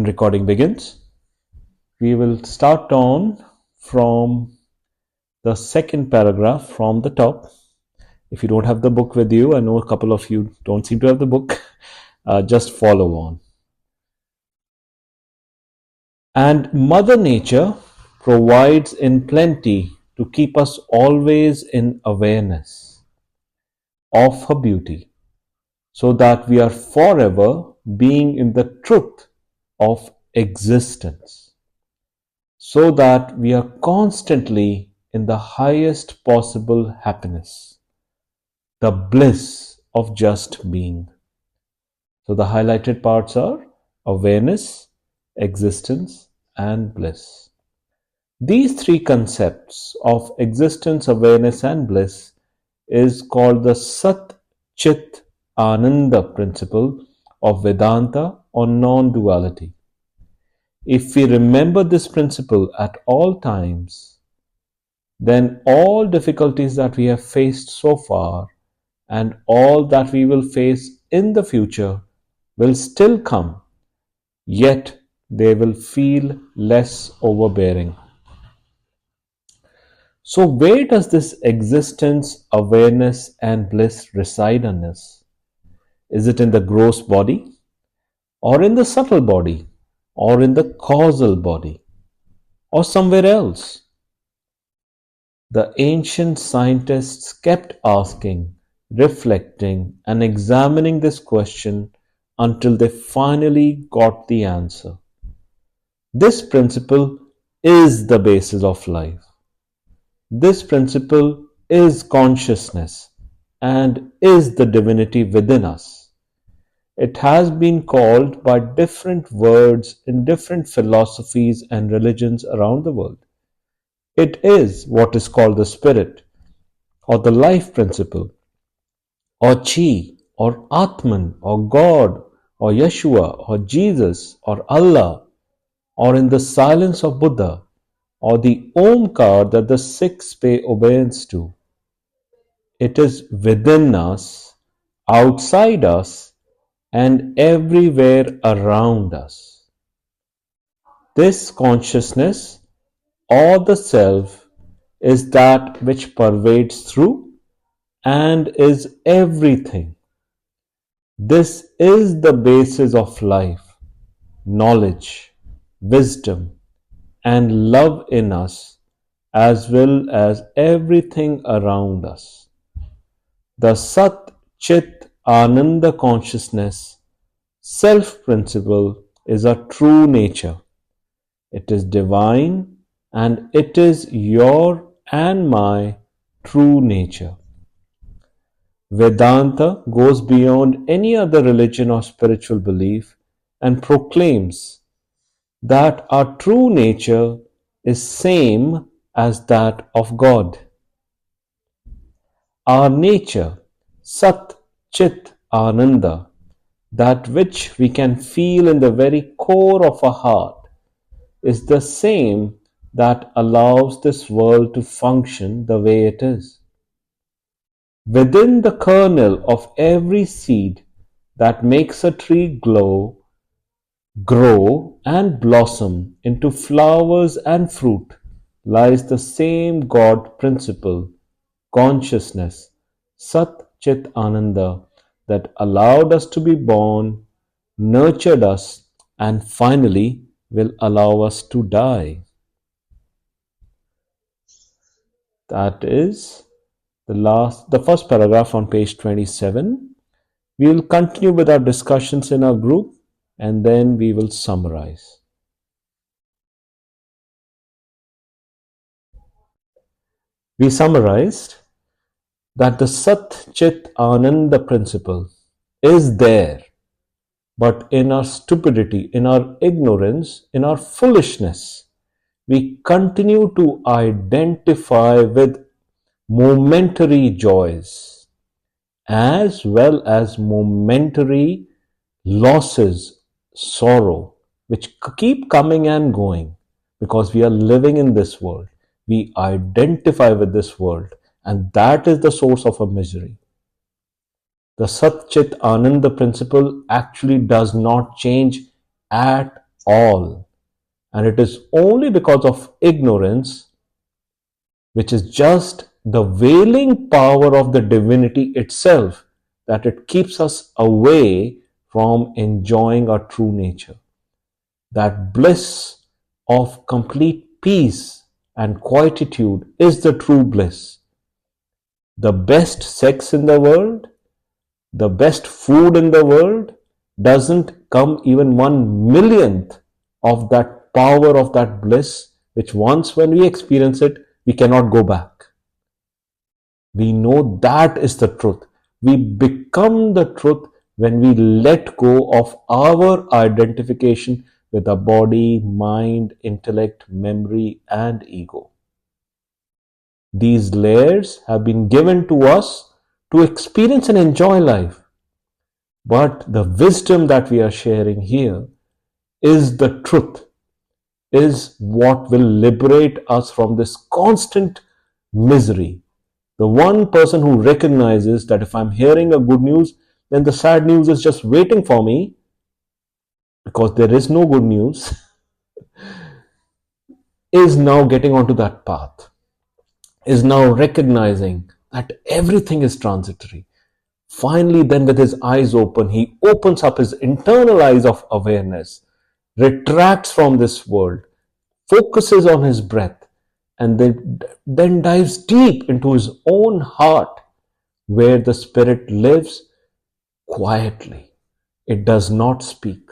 recording begins. We will start on from the second paragraph from the top. If you don't have the book with you, I know a couple of you don't seem to have the book, just follow on. And Mother Nature provides in plenty to keep us always in awareness of her beauty, so that we are forever being in the truth of existence, so that we are constantly in the highest possible happiness, the bliss of just being. So the highlighted parts are awareness, existence, and bliss. These three concepts of existence, awareness, and bliss is called the Sat Chit Ananda principle of Vedanta or non-duality. If we remember this principle at all times, then all difficulties that we have faced so far and all that we will face in the future will still come, yet they will feel less overbearing. So where does this existence, awareness, and bliss reside in us? Is it in the gross body, or in the subtle body, or in the causal body, or somewhere else? The ancient scientists kept asking, reflecting, and examining this question until they finally got the answer. This principle is the basis of life. This principle is consciousness and is the divinity within us. It has been called by different words in different philosophies and religions around the world. It is what is called the spirit, or the life principle, or Chi, or Atman, or God, or Yeshua, or Jesus, or Allah, or in the silence of Buddha, or the Omkar that the Sikhs pay obedience to. It is within us, outside us, and everywhere around us. This consciousness, or the self, is that which pervades through and is everything. This is the basis of life, knowledge, wisdom, and love in us, as well as everything around us. The Sat Chit Ananda consciousness, self principle, is a true nature. It is divine and it is your and my true nature. Vedanta goes beyond any other religion or spiritual belief and proclaims that our true nature is same as that of God. Our nature, Sat Chit Ananda, that which we can feel in the very core of our heart, is the same that allows this world to function the way it is. Within the kernel of every seed that makes a tree grow and blossom into flowers and fruit lies the same God principle, consciousness, Sat Chit Ananda, that allowed us to be born, nurtured us, and finally will allow us to die. That is the first paragraph on page 27. We will continue with our discussions in our group and then we will summarize. We summarized that the Sat Chit Ananda principle is there, but in our stupidity, in our ignorance, in our foolishness, we continue to identify with momentary joys as well as momentary losses, sorrow, which keep coming and going because we are living in this world. We identify with this world, and that is the source of our misery. The Sat Chit Ananda principle actually does not change at all. And it is only because of ignorance, which is just the veiling power of the divinity itself, that it keeps us away from enjoying our true nature. That bliss of complete peace and quietude is the true bliss. The best sex in the world, the best food in the world doesn't come even 1 millionth of that power of that bliss, which once when we experience it, we cannot go back. We know that is the truth. We become the truth when we let go of our identification with our body, mind, intellect, memory, and ego. These layers have been given to us to experience and enjoy life. But the wisdom that we are sharing here is the truth, is what will liberate us from this constant misery. The one person who recognizes that if I'm hearing a good news, then the sad news is just waiting for me because there is no good news, is now getting onto that path, is now recognizing that everything is transitory. Finally, then with his eyes open, he opens up his internal eyes of awareness, retracts from this world, focuses on his breath, and then dives deep into his own heart where the spirit lives quietly. It does not speak.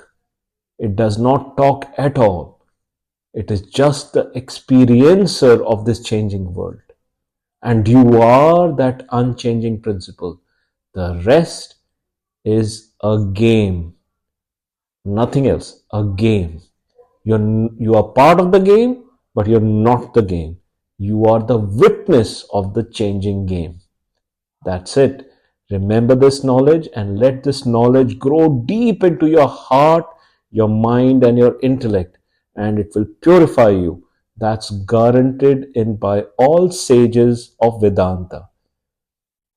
It does not talk at all. It is just the experiencer of this changing world. And you are that unchanging principle. The rest is a game. Nothing else. A game. You are part of the game, but you're not the game. You are the witness of the changing game. That's it. Remember this knowledge and let this knowledge grow deep into your heart, your mind, and your intellect, and it will purify you. That's guaranteed in by all sages of Vedanta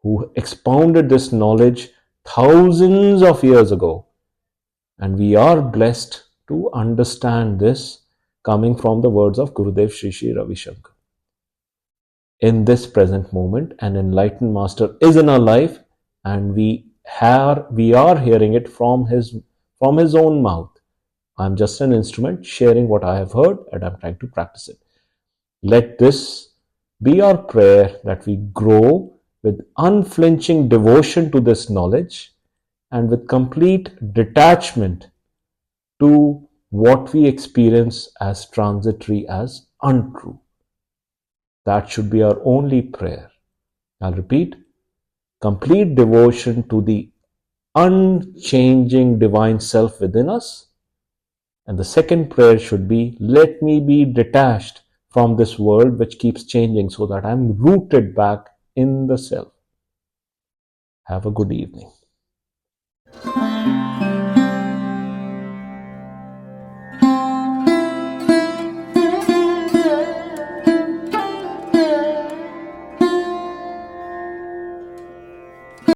who expounded this knowledge thousands of years ago. And we are blessed to understand this coming from the words of Gurudev Sri Sri Ravi Shankar. In this present moment, an enlightened master is in our life, and we are hearing it from his own mouth. I'm just an instrument sharing what I have heard, and I'm trying to practice it. Let this be our prayer, that we grow with unflinching devotion to this knowledge and with complete detachment to what we experience as transitory, as untrue. That should be our only prayer. I'll repeat: complete devotion to the unchanging divine self within us. And the second prayer should be, let me be detached from this world which keeps changing so that I'm rooted back in the self. Have a good evening.